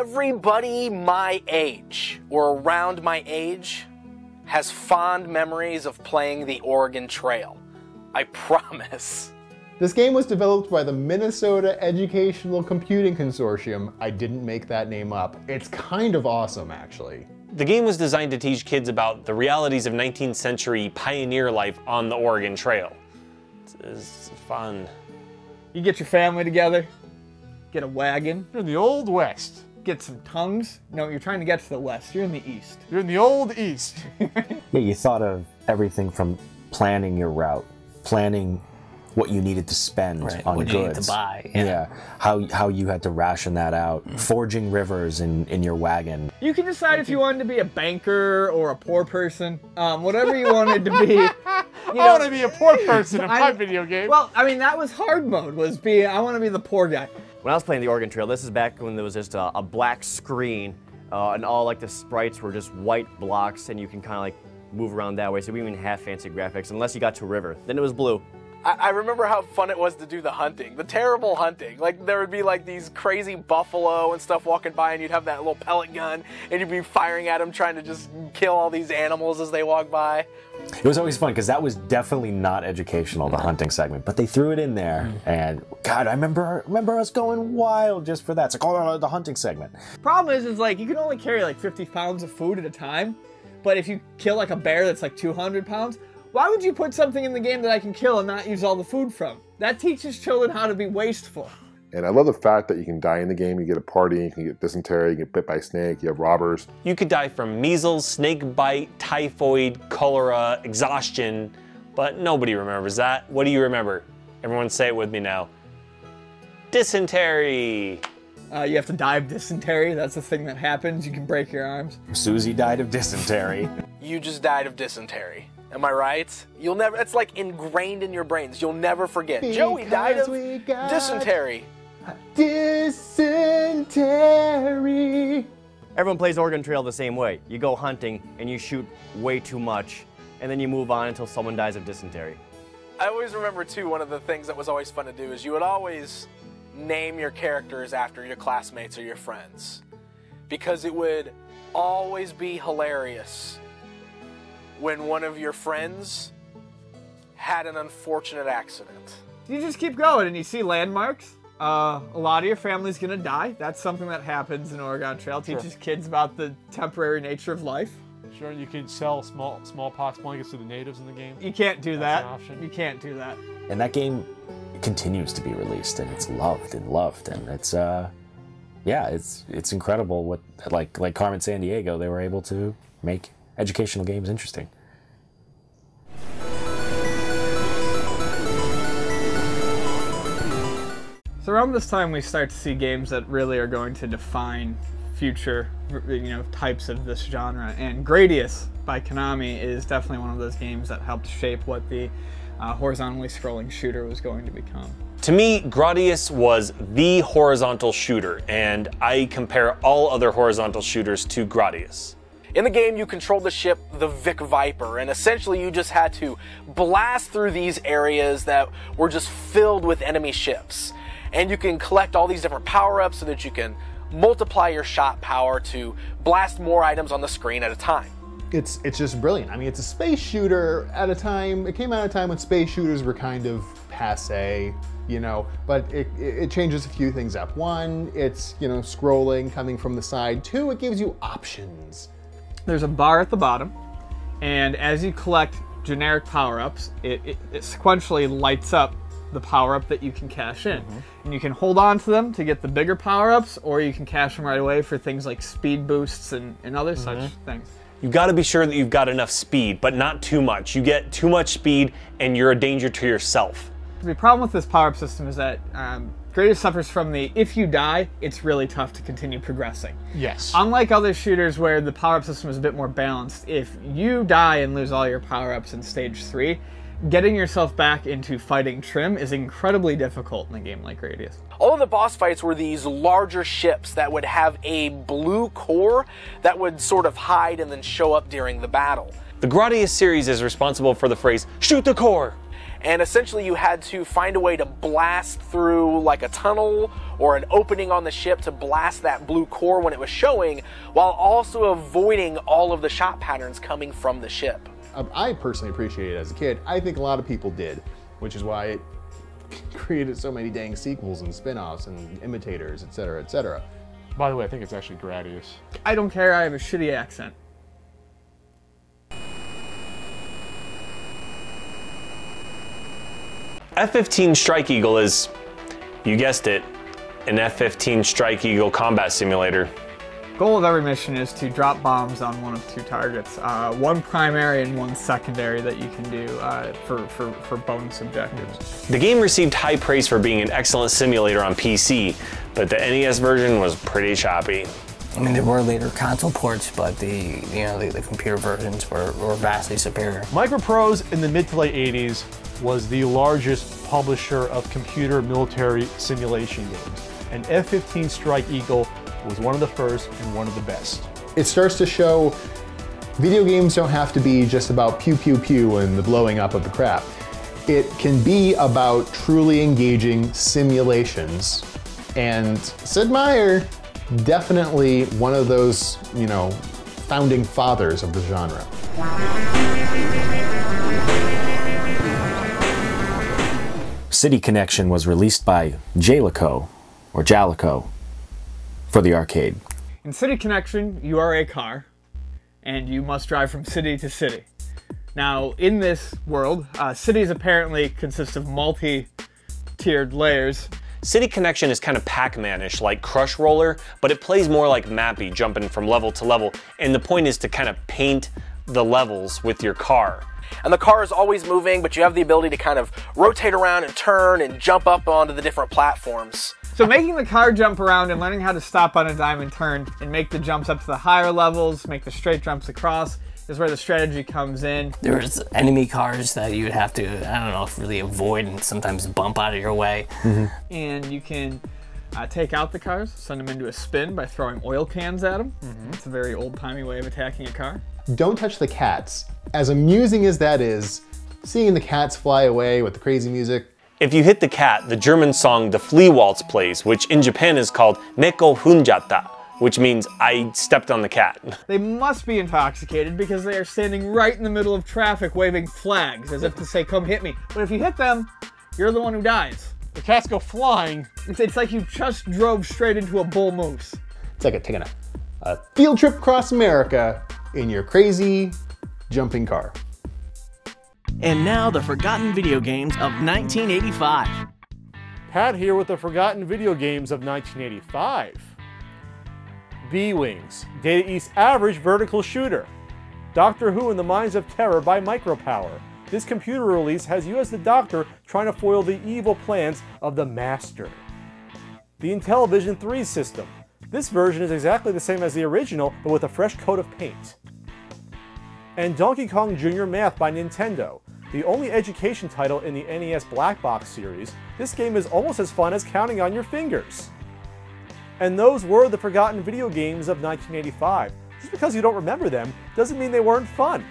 Everybody my age, or around my age, has fond memories of playing the Oregon Trail. I promise. This game was developed by the Minnesota Educational Computing Consortium. I didn't make that name up. It's kind of awesome, actually. The game was designed to teach kids about the realities of 19th century pioneer life on the Oregon Trail. It's fun. You get your family together, get a wagon. You're in the Old West. Get some tongues. No, you're trying to get to the west. You're in the east. You're in the Old East. Yeah, you thought of everything from planning your route, planning what you needed to spend on what goods. you need to buy. Yeah. How you had to ration that out, forging rivers in your wagon. You can decide if you wanted to be a banker or a poor person, whatever you wanted to be. I want to be a poor person in my video game. Well, I mean, that was hard mode, I want to be the poor guy. When I was playing the Oregon Trail, this is back when there was just a black screen, and all like the sprites were just white blocks, and you can kind of like move around that way, so we didn't even have fancy graphics, unless you got to a river. Then it was blue. I remember how fun it was to do the hunting, the terrible hunting. Like, there would be like these crazy buffalo and stuff walking by, and you'd have that little pellet gun, and you'd be firing at them, trying to just kill all these animals as they walk by. It was always fun, because that was definitely not educational, the hunting segment, but they threw it in there, and God, I remember us going wild just for that. It's like, oh, the hunting segment. Problem is like, you can only carry like 50 pounds of food at a time, but if you kill like a bear that's like 200 pounds, why would you put something in the game that I can kill and not use all the food from? That teaches children how to be wasteful. And I love the fact that you can die in the game. You get a party, you can get dysentery, you get bit by a snake, you have robbers. You could die from measles, snake bite, typhoid, cholera, exhaustion, but nobody remembers that. What do you remember? Everyone say it with me now. Dysentery. You have to die of dysentery. That's the thing that happens. You can break your arms. Susie died of dysentery. You just died of dysentery. Am I right? You'll never, it's like ingrained in your brains. You'll never forget. Joey died of dysentery. Dysentery. Everyone plays Oregon Trail the same way. You go hunting, and you shoot way too much, and then you move on until someone dies of dysentery. I always remember, too, one of the things that was always fun to do is you would always name your characters after your classmates or your friends, because it would always be hilarious when one of your friends had an unfortunate accident. You just keep going and you see landmarks. A lot of your family's gonna die. That's something that happens in Oregon Trail. Teaches kids about the temporary nature of life. Sure, you can sell smallpox blankets to the natives in the game. You can't do that. That's an option. You can't do that. And that game continues to be released, and it's loved, and it's yeah, it's incredible what, like Carmen Sandiego, they were able to make educational games interesting. So around this time we start to see games that really are going to define future, types of this genre, and Gradius by Konami is definitely one of those games that helped shape what the horizontally scrolling shooter was going to become. To me, Gradius was the horizontal shooter, and I compare all other horizontal shooters to Gradius. In the game, you controlled the ship, the Vic Viper, and essentially you just had to blast through these areas that were just filled with enemy ships. And you can collect all these different power-ups so that you can multiply your shot power to blast more items on the screen at a time. It's just brilliant. I mean, it's a space shooter at a time. It came out at a time when space shooters were kind of passé, but it changes a few things up. One, it's, scrolling, coming from the side. Two, it gives you options. There's a bar at the bottom, and as you collect generic power-ups, it sequentially lights up the power-up that you can cash in. And you can hold on to them to get the bigger power-ups, or you can cash them right away for things like speed boosts and other such things. You've got to be sure that you've got enough speed, but not too much. You get too much speed and you're a danger to yourself. The problem with this power-up system is that Gradius suffers from the, if you die, it's really tough to continue progressing. Yes. Unlike other shooters where the power-up system is a bit more balanced, if you die and lose all your power-ups in stage 3, getting yourself back into fighting trim is incredibly difficult in a game like Gradius. All of the boss fights were these larger ships that would have a blue core that would sort of hide and then show up during the battle. The Gradius series is responsible for the phrase, "shoot the core." and essentially you had to find a way to blast through like a tunnel or an opening on the ship to blast that blue core when it was showing, while also avoiding all of the shot patterns coming from the ship. I personally appreciated it as a kid. I think a lot of people did, which is why it created so many dang sequels and spin-offs and imitators, etc., etc. By the way, I think it's actually Gradius. I don't care, I have a shitty accent. F-15 Strike Eagle is, you guessed it, an F-15 Strike Eagle combat simulator. Goal of every mission is to drop bombs on one of two targets, one primary and one secondary that you can do for bonus objectives. The game received high praise for being an excellent simulator on PC, but the NES version was pretty choppy. I mean, there were later console ports, but the computer versions were vastly superior. Microprose in the mid to late 80s was the largest publisher of computer military simulation games, and F-15 Strike Eagle was one of the first and one of the best. It starts to show video games don't have to be just about pew pew pew and the blowing up of the crap. It can be about truly engaging simulations. And Sid Meier, definitely one of those, you know, founding fathers of the genre. City Connection was released by Jalico, or Jalico, for the arcade. In City Connection, you are a car, and you must drive from city to city. Now, in this world, cities apparently consist of multi-tiered layers. City Connection is kind of Pac-Man-ish, like Crush Roller, but it plays more like Mappy, jumping from level to level, and the point is to kind of paint the levels with your car. And the car is always moving, but you have the ability to kind of rotate around and turn and jump up onto the different platforms. So making the car jump around and learning how to stop on a dime and turn and make the jumps up to the higher levels, make the straight jumps across, is where the strategy comes in. There's enemy cars that you would have to, I don't know, really avoid and sometimes bump out of your way. And you can take out the cars, send them into a spin by throwing oil cans at them. It's a very old-timey way of attacking a car. Don't touch the cats. As amusing as that is, seeing the cats fly away with the crazy music. If you hit the cat, the German song The Flea Waltz plays, which in Japan is called Neko Hunjata, which means I stepped on the cat. They must be intoxicated because they are standing right in the middle of traffic waving flags as if to say, come hit me. But if you hit them, you're the one who dies. The cats go flying. It's like you just drove straight into a bull moose. It's like taking a field trip across America in your crazy jumping car. And now the forgotten video games of 1985. Pat here with the forgotten video games of 1985. B-Wings, Data East Average Vertical Shooter. Doctor Who and the Mines of Terror by Micropower. This computer release has you as the Doctor trying to foil the evil plans of the Master. The Intellivision 3 system. This version is exactly the same as the original, but with a fresh coat of paint. And Donkey Kong Jr. Math by Nintendo. The only education title in the NES Black Box series, this game is almost as fun as counting on your fingers. And those were the forgotten video games of 1985. Just because you don't remember them doesn't mean they weren't fun.